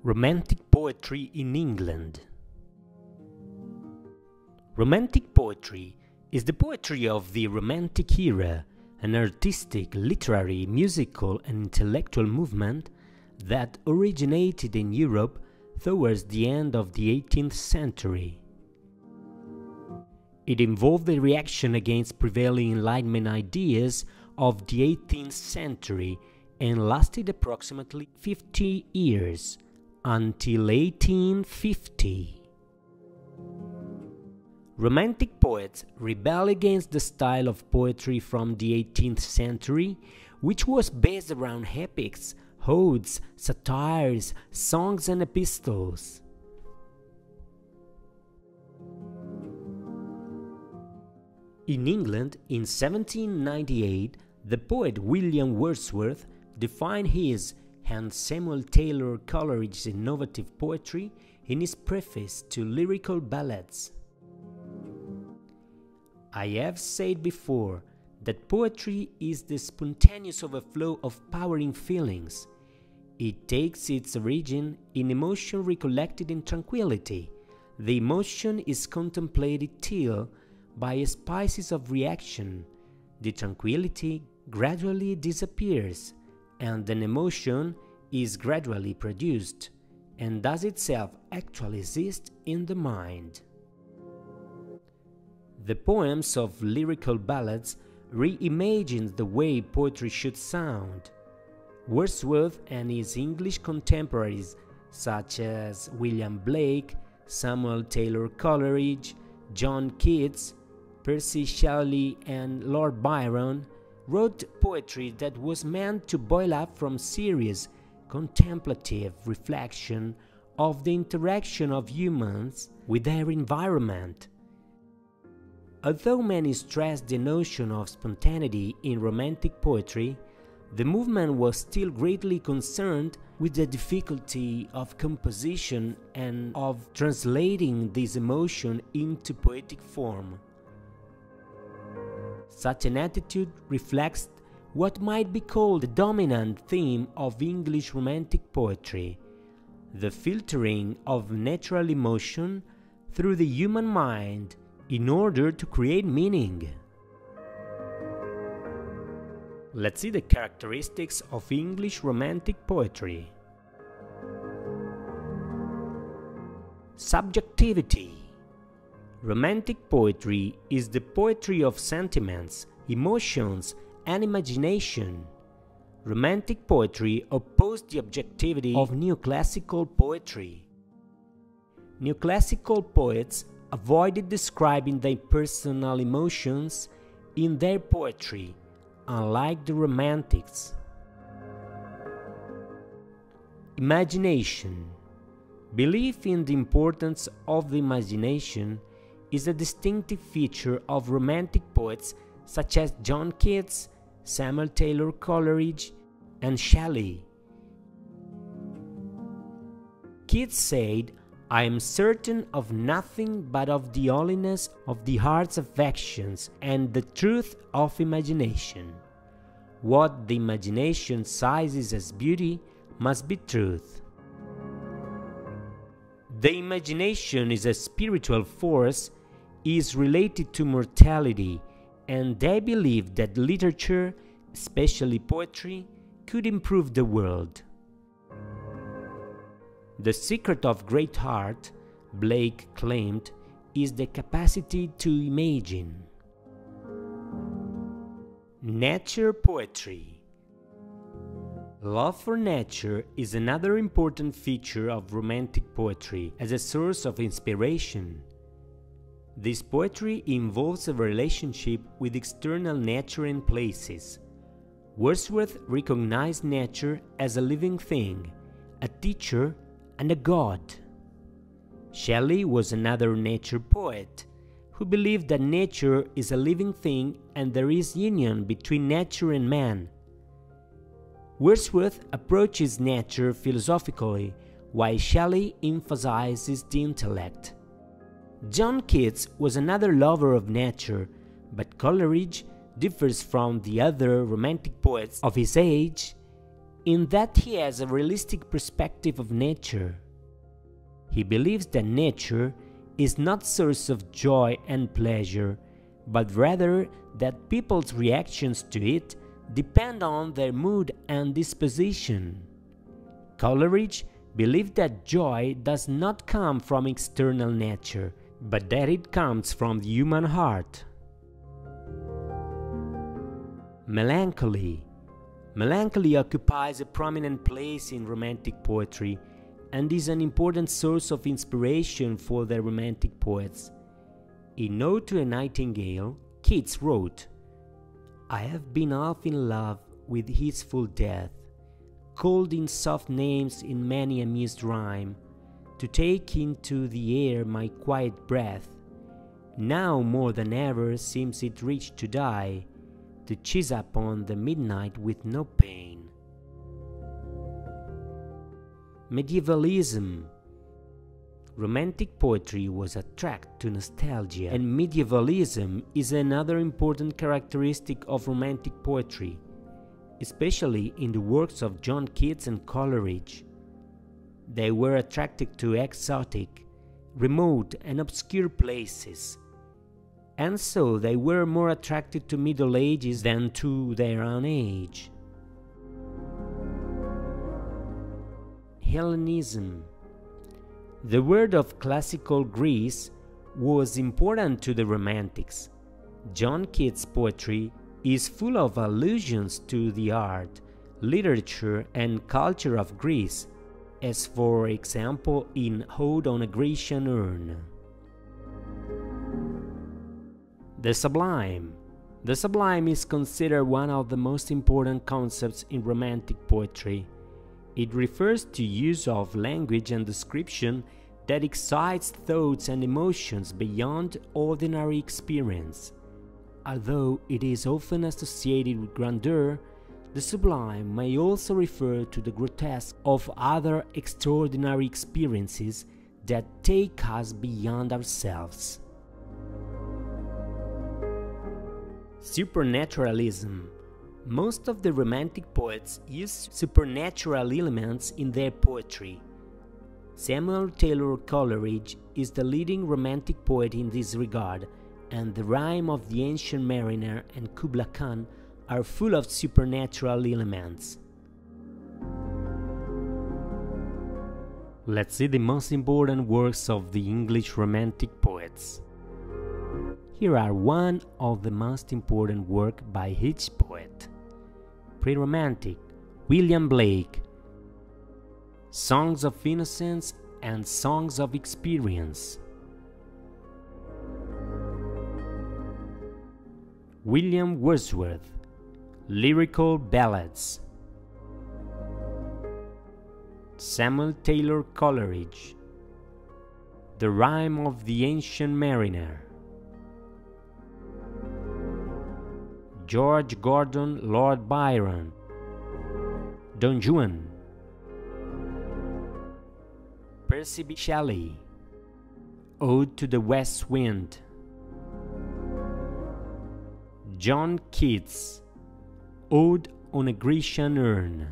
Romantic poetry in England. Romantic poetry is the poetry of the Romantic era, an artistic, literary, musical and intellectual movement that originated in Europe towards the end of the 18th century. It involved a reaction against prevailing Enlightenment ideas of the 18th century and lasted approximately 50 years, until 1850. Romantic poets rebel against the style of poetry from the 18th century, which was based around epics, odes, satires, songs and epistles. In England, in 1798, the poet William Wordsworth defined his and Samuel Taylor Coleridge's innovative poetry in his preface to lyrical ballads. I have said before that poetry is the spontaneous overflow of powering feelings. It takes its origin in emotion recollected in tranquility. The emotion is contemplated till, by spices of reaction, the tranquility gradually disappears, and an emotion is gradually produced, and does itself actually exist in the mind. The poems of lyrical ballads reimagined the way poetry should sound. Wordsworth and his English contemporaries, such as William Blake, Samuel Taylor Coleridge, John Keats, Percy Shelley and Lord Byron, wrote poetry that was meant to boil up from serious, contemplative reflection of the interaction of humans with their environment. Although many stressed the notion of spontaneity in Romantic poetry, the movement was still greatly concerned with the difficulty of composition and of translating this emotion into poetic form. Such an attitude reflects what might be called the dominant theme of English Romantic poetry, the filtering of natural emotion through the human mind in order to create meaning. Let's see the characteristics of English Romantic poetry. Subjectivity. Romantic poetry is the poetry of sentiments, emotions, and imagination. Romantic poetry opposed the objectivity of Neoclassical poetry. Neoclassical poets avoided describing their personal emotions in their poetry, unlike the Romantics. Imagination. Belief in the importance of the imagination is a distinctive feature of Romantic poets such as John Keats, Samuel Taylor Coleridge, and Shelley. Keats said, "I am certain of nothing but of the holiness of the heart's affections and the truth of imagination. What the imagination sizes as beauty must be truth." The imagination is a spiritual force, is related to mortality, and they believed that literature, especially poetry, could improve the world. The secret of great art, Blake claimed, is the capacity to imagine. Nature poetry. Love for nature is another important feature of Romantic poetry as a source of inspiration. This poetry involves a relationship with external nature and places. Wordsworth recognized nature as a living thing, a teacher, and a god. Shelley was another nature poet who believed that nature is a living thing and there is union between nature and man. Wordsworth approaches nature philosophically, while Shelley emphasizes the intellect. John Keats was another lover of nature, but Coleridge differs from the other Romantic poets of his age in that he has a realistic perspective of nature. He believes that nature is not source of joy and pleasure, but rather that people's reactions to it depend on their mood and disposition. Coleridge believed that joy does not come from external nature, but that it comes from the human heart. Melancholy. Melancholy occupies a prominent place in Romantic poetry and is an important source of inspiration for the Romantic poets. In Ode to a Nightingale, Keats wrote, "I have been half in love with his full death, called in soft names in many a mused rhyme, to take into the air my quiet breath. Now more than ever seems it rich to die, to chase upon the midnight with no pain." Medievalism. Romantic poetry was attracted to nostalgia, and medievalism is another important characteristic of Romantic poetry, especially in the works of John Keats and Coleridge. They were attracted to exotic, remote and obscure places, and so they were more attracted to Middle Ages than to their own age. Hellenism. The word of classical Greece was important to the Romantics. John Keats' poetry is full of allusions to the art, literature and culture of Greece, as for example in Ode on a Grecian Urn. The Sublime. The Sublime is considered one of the most important concepts in Romantic poetry. It refers to use of language and description that excites thoughts and emotions beyond ordinary experience. Although it is often associated with grandeur, the sublime may also refer to the grotesque of other extraordinary experiences that take us beyond ourselves. Supernaturalism. Most of the Romantic poets use supernatural elements in their poetry. Samuel Taylor Coleridge is the leading Romantic poet in this regard, and the rhyme of the Ancient Mariner and Kubla Khan are full of supernatural elements. Let's see the most important works of the English Romantic poets. Here are one of the most important works by each poet. Pre-Romantic, William Blake, Songs of Innocence and Songs of Experience. William Wordsworth, Lyrical Ballads. Samuel Taylor Coleridge, The Rime of the Ancient Mariner. George Gordon Lord Byron, Don Juan. Percy B. Shelley, Ode to the West Wind. John Keats, Ode on a Grecian Urn.